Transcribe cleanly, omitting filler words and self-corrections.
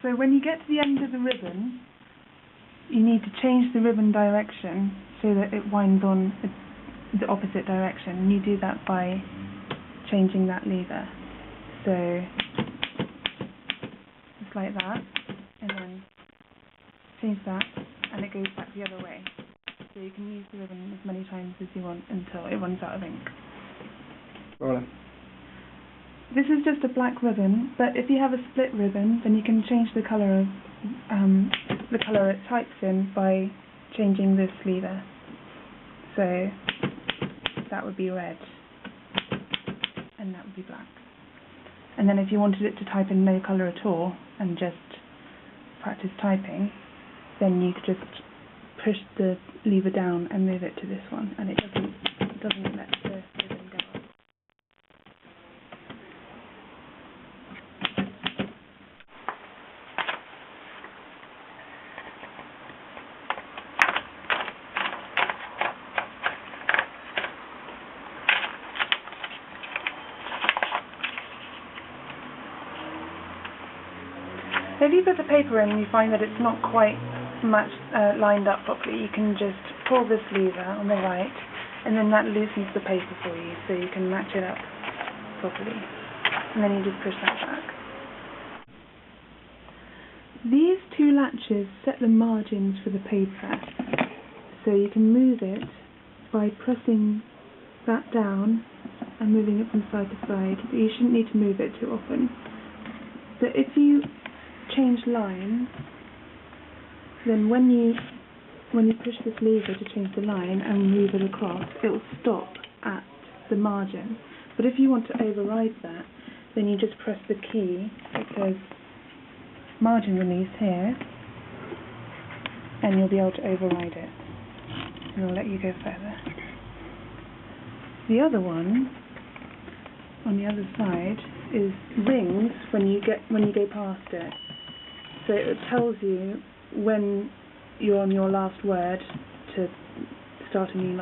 So when you get to the end of the ribbon, you need to change the ribbon direction so that it winds on the opposite direction. And you do that by changing that lever. So just like that, and then change that, and it goes back the other way. So you can use the ribbon as many times as you want until it runs out of ink. Rolling. This is just a black ribbon, but if you have a split ribbon, then you can change the colour of the colour it types in by changing this lever. So that would be red, and that would be black. And then if you wanted it to type in no colour at all and just practice typing, then you could just push the lever down and move it to this one, and it doesn't let the ribbon go off. If you put the paper in and you find that it's not quite lined up properly, you can just pull this lever on the right, and then that loosens the paper for you, so you can match it up properly. And then you just push that back. These two latches set the margins for the paper, so you can move it by pressing that down and moving it from side to side. But you shouldn't need to move it too often. But if you change lines, then when you push this lever to change the line and move it across, it will stop at the margin. But if you want to override that, then you just press the key that says margin release here, and you'll be able to override it, and it'll let you go further. The other one on the other side is rings when you go past it. So it tells you when you're on your last word to start a new line.